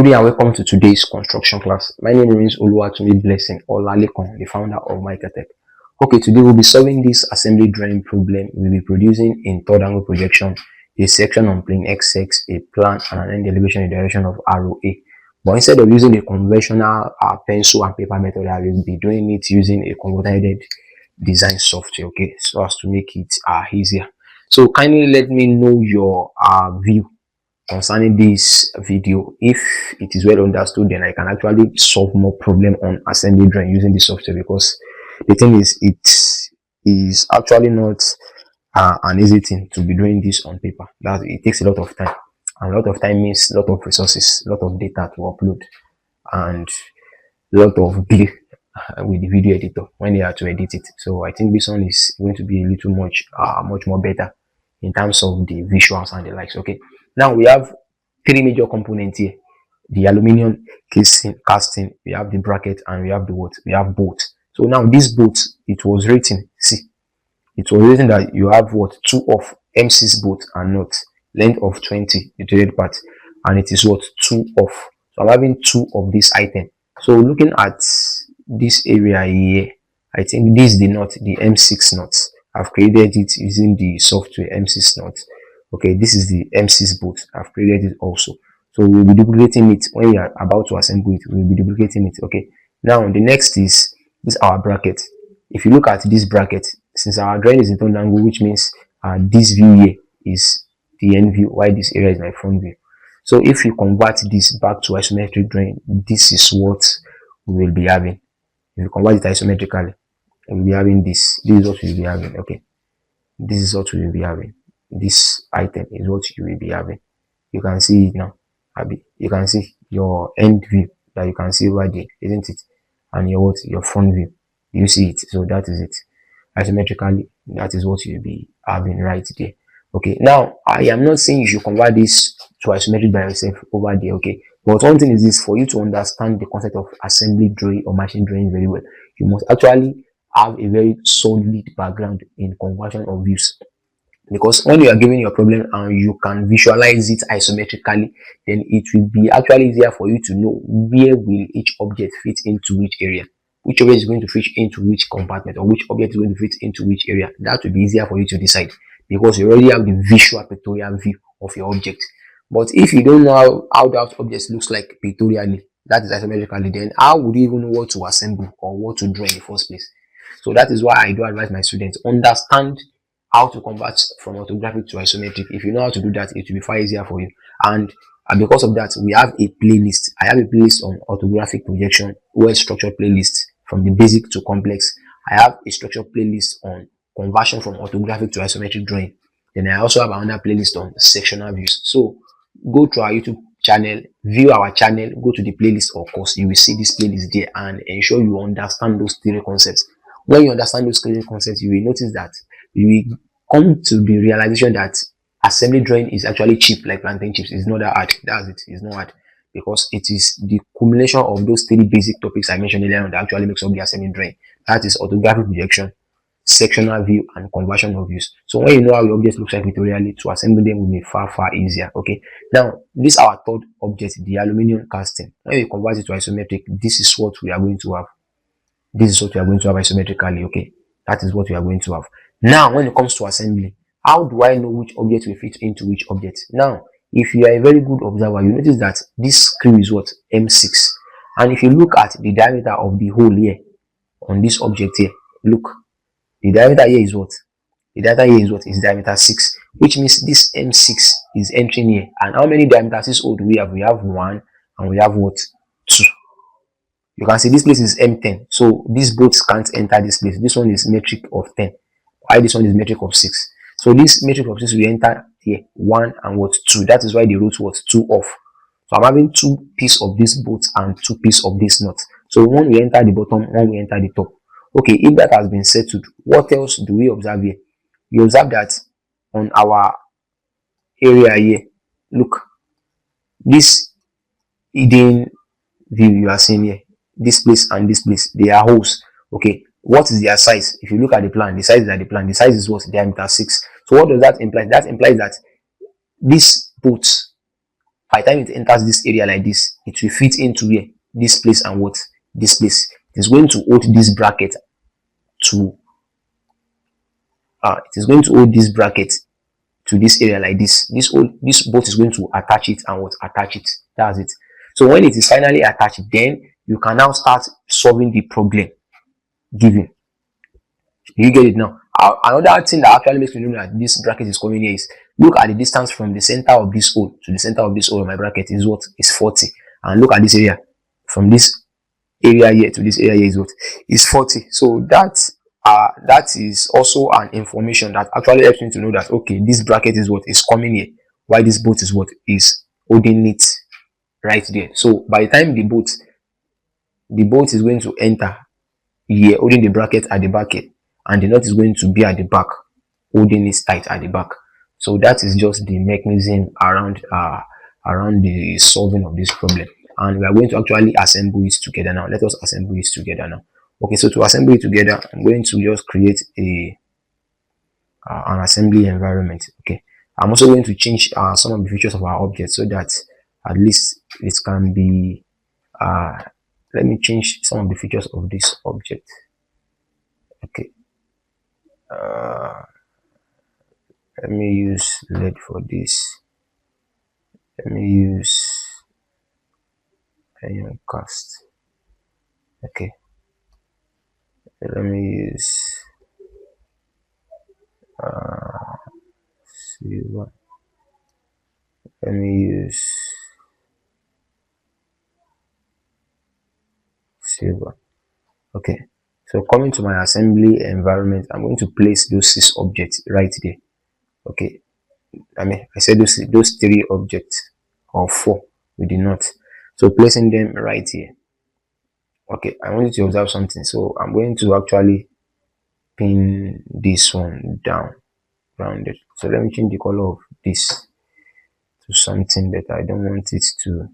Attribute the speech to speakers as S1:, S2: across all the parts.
S1: everybody, and welcome to today's construction class. My name is Oluwatumi Blessing Olalekon, the founder of MaekllTech. Okay, today we'll be solving this assembly drawing problem. We'll be producing in third angle projection a section on plane XX, a plan, and an end elevation in the direction of arrow A. But instead of using the conventional pencil and paper method, I will be doing it using a computer-aided design software, okay, so as to make it easier. So kindly let me know your view concerning this video. If it is well understood, then I can actually solve more problem on assembly drawing using the software, because the thing is, it is actually not an easy thing to be doing this on paper. That it takes a lot of time, and a lot of time means a lot of resources, a lot of data to upload, and a lot of delay with the video editor when they are to edit it. So I think this one is going to be a little much more better in terms of the visuals and the likes. Okay, now we have three major components here: the aluminium casting, we have the bracket, and we have the what? We have bolt. So now this bolt, it was written, see, it was written that you have what? 2 of M6 bolt and not length of 20, the threaded part, and it is what? 2 of. So I'm having 2 of this item. So looking at this area here, I think this is the knot, the M6 knot. I've created it using the software M6 knot. Okay, this is the M6 bolt. I've created it also. So we'll be duplicating it when we are about to assemble it. We'll be duplicating it. Okay, now the next is this our bracket. If you look at this bracket, since our drawing is in third angle, which means this view here is the end view, while this area is my front view. So if you convert this back to isometric drawing, this is what we will be having. If you convert it isometrically, we'll be having this. This is what we will be having. Okay, this is what we will be having. This item is what you will be having. You can see it now. You can see your end view that you can see over there, isn't it? And your what? Your front view. You see it. So that is it. Isometrically, that is what you'll be having right there. Okay, now I am not saying you should convert this to isometric by yourself over there. Okay, but one thing is this: for you to understand the concept of assembly drawing or machine drawing very well, you must actually have a very solid background in conversion of views. Because when you are given your problem and you can visualize it isometrically, then it will be actually easier for you to know where will each object fit into which area, which object is going to fit into which compartment, or which object is going to fit into which area. That will be easier for you to decide, because you already have the visual pictorial view of your object. But if you don't know how that object looks like pictorially, that is isometrically, then how would you even know what to assemble or what to draw in the first place? So that is why I do advise my students, understand how to convert from orthographic to isometric. If you know how to do that, it will be far easier for you. And because of that, we have a playlist. I have a playlist on orthographic projection, well structured playlist from the basic to complex. I have a structured playlist on conversion from orthographic to isometric drawing. Then I also have another playlist on sectional views. So go to our YouTube channel, view our channel, go to the playlist of course. You will see this playlist there, and ensure you understand those 3 concepts. When you understand those 3 concepts, you will notice that you will come to the realization that assembly drawing is actually cheap, like plantain chips. It's not that hard. That's it. It's not hard, because it is the culmination of those 3 basic topics I mentioned earlier on that actually makes up the assembly drawing. That is orthographic projection, sectional view, and conversion of views. So when you know how your object looks like pictorially, to assemble them will be far easier. Okay, now this is our third object, the aluminium casting. When we convert it to isometric, this is what we are going to have. This is what we are going to have isometrically. Okay, that is what we are going to have. Now when it comes to assembly, how do I know which object will fit into which object? Now if you are a very good observer, you notice that this screw is what? M6. And if you look at the diameter of the hole here on this object here, look, the diameter here is what? The diameter here is what? Is diameter 6, which means this M6 is entering here. And how many diameters this hole do we have? We have 1, and we have what? 2. You can see this place is M10, so these bolts can't enter this place. This one is metric of 10, while this one is metric of 6. So this metric of 6 will enter here 1 and what? 2. That is why they wrote what? 2 off. So I'm having 2 pieces of this bolt and 2 pieces of this nut. So one will enter the bottom, one will enter the top. Okay, if that has been settled, what else do we observe here? You observe that on our area here, look, this hidden view you are seeing here, this place and this place, they are holes. Okay, what is their size? If you look at the plan, the size is at the plan. The size is what? Diameter 6. So what does that imply? That implies that this bolt By the time it enters this area like this, it will fit into here, this place and what? This place. It is going to hold this bracket to it is going to hold this bracket to this area like this. This bolt is going to attach it and what? Attach it. That's it. So when it is finally attached, then you can now start solving the problem given. You get it now? Another thing that actually makes me know that this bracket is coming here is, look at the distance from the center of this hole to the center of this hole of my bracket is what? Is 40. And look at this area from this area here to this area here is what? Is 40. So that is also an information that actually helps me to know that, okay, this bracket is what? Is coming here, while this bolt is what? Is holding it right there. So by the time the bolt is going to enter here, holding the bracket at the back here, and the nut is going to be at the back, holding it tight at the back. So that is just the mechanism around the solving of this problem, and we are going to actually assemble it together now. Let us assemble it together now. Okay, so to assemble it together, I'm going to just create an assembly environment. Okay, I'm also going to change some of the features of our object so that at least it can be let me change some of the features of this object. Okay, let me use LED for this. Let me use iron cast. Okay, let me use silver. Let me use silver. Okay, so coming to my assembly environment, I'm going to place those 6 objects right there. Okay, I said those 3 objects, or 4 with the knot. So placing them right here. Okay, I want you to observe something. So I'm going to actually pin this one down, rounded. So let me change the color of this to something that I don't want it to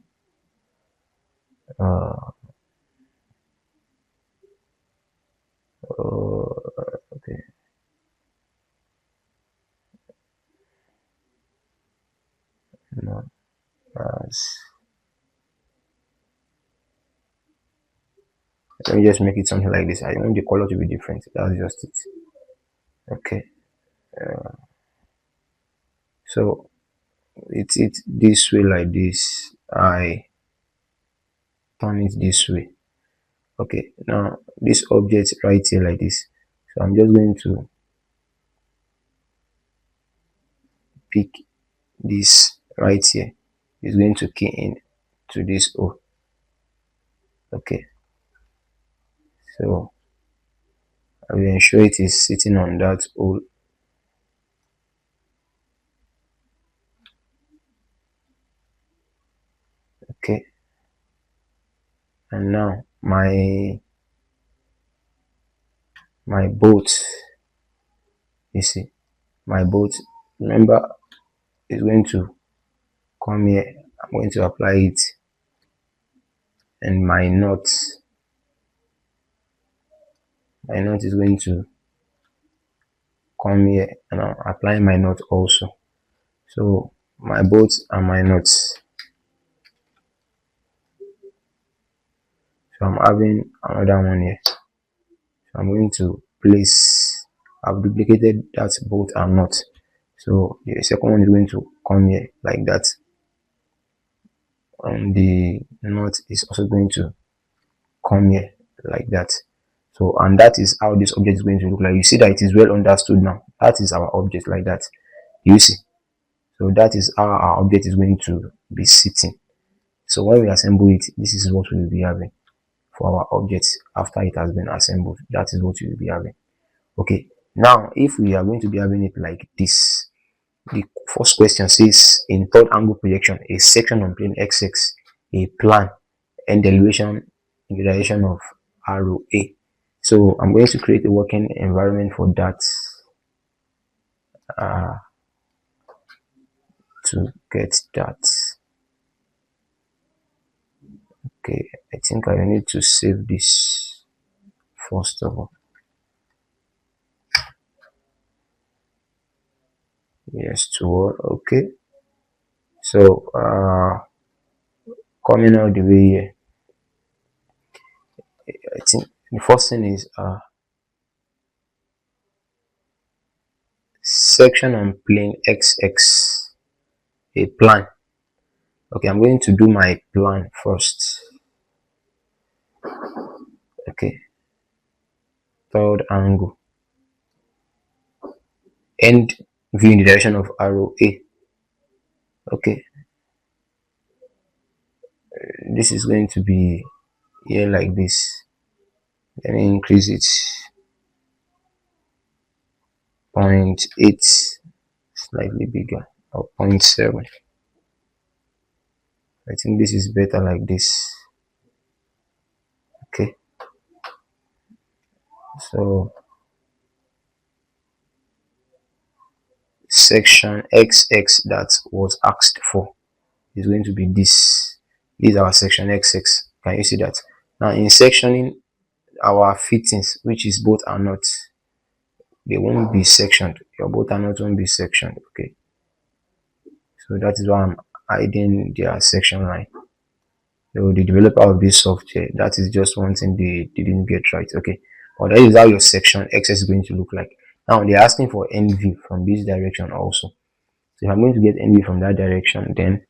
S1: okay. No, let me just make it something like this. I want the color to be different. That's just it. Okay, so it's this way like this. I turn it this way. Okay, now this object right here like this. So I'm just going to pick this right here. It's going to key in to this O. Okay, so I will ensure it is sitting on that O. Okay, and now my bolt, you see, my bolt, remember, is going to come here. I'm going to apply it, and my knot is going to come here, and I'm applying my knot also. So my bolts and my nuts. So I'm having another one here. So I'm going to place, I've duplicated that bolt and nut. So the second one is going to come here like that, and the knot is also going to come here like that. So, and that is how this object is going to look like. You see that it is well understood now. That is our object like that. You see, so that is how our object is going to be sitting. So when we assemble it, this is what we will be having for our object after it has been assembled. That is what we will be having. Okay, now if we are going to be having it like this, the first question says, in third angle projection, a section on plane XX, a plan and elevation in the direction of arrow A. So I'm going to create a working environment for that to get that. Okay, I think I need to save this first of all. Yes, to all. Okay, So coming all the way here, I think the first thing is section on plane XX, a plan. Okay, I'm going to do my plan first. Okay, third angle, end view in the direction of arrow A. Okay, this is going to be here like this. Let me increase it 0.8, slightly bigger, or 0.7. I think this is better like this. Okay, so section XX that was asked for is going to be this. This is our section XX. Can you see that? Now in sectioning our fittings, which is both are not, they won't be sectioned. Your both are not won't be sectioned. Okay, so that is why I'm hiding their section line. So the developer of this software, that is just one thing they didn't get right. Okay, but that is how your section X is going to look like. Now they're asking for NV from this direction also. So if I'm going to get NV from that direction, then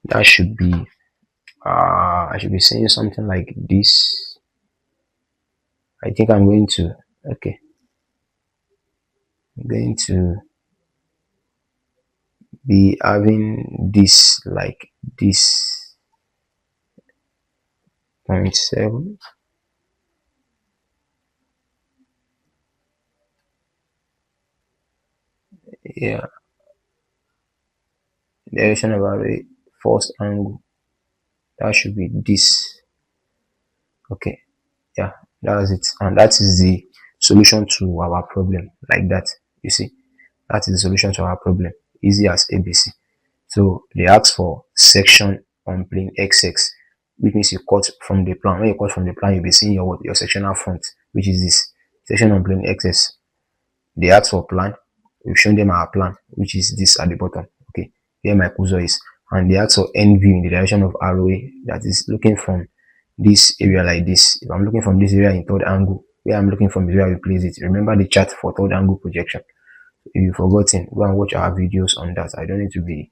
S1: that should be I should be saying something like this. I think I'm going to, okay, I'm going to be having this like this 0.7. Yeah, direction about the first angle, that should be this. Okay, yeah, that's it, and that is the solution to our problem. Like that, you see, that is the solution to our problem, easy as ABC. So they ask for section on plane XX, which means you cut from the plan. When you cut from the plan, you'll be seeing your sectional front, which is this section on plane XS. They ask for plan. We've shown them our plan, which is this at the bottom. Okay, here my cursor is, and they ask for end view in the direction of arrow A, that is looking from this area like this. If I'm looking from this area in third angle, where I'm looking from is where I will place it. Remember the chart for third angle projection. If you've forgotten, go and watch our videos on that. I don't need to be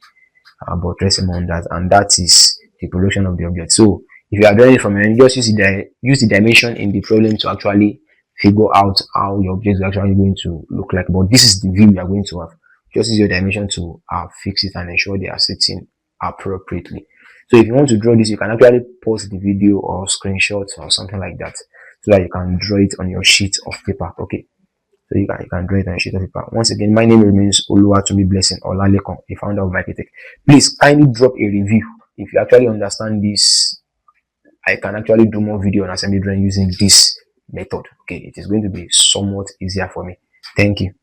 S1: buttressing on that, and that is the projection of the object. So if you are drawing it from your just use the dimension in the problem to actually figure out how your object is actually going to look like. But this is the view you are going to have. Just use your dimension to fix it and ensure they are sitting appropriately. So if you want to draw this, you can actually pause the video or screenshot or something like that, so that you can draw it on your sheet of paper. Okay, so you can draw it on a sheet of paper. Once again, my name remains Oluwatomi Blessing Olalekon, the founder of MaekllTech. Please kindly drop a review if you actually understand this. I can actually do more video on assembly drawing using this method. Okay, it is going to be somewhat easier for me. Thank you.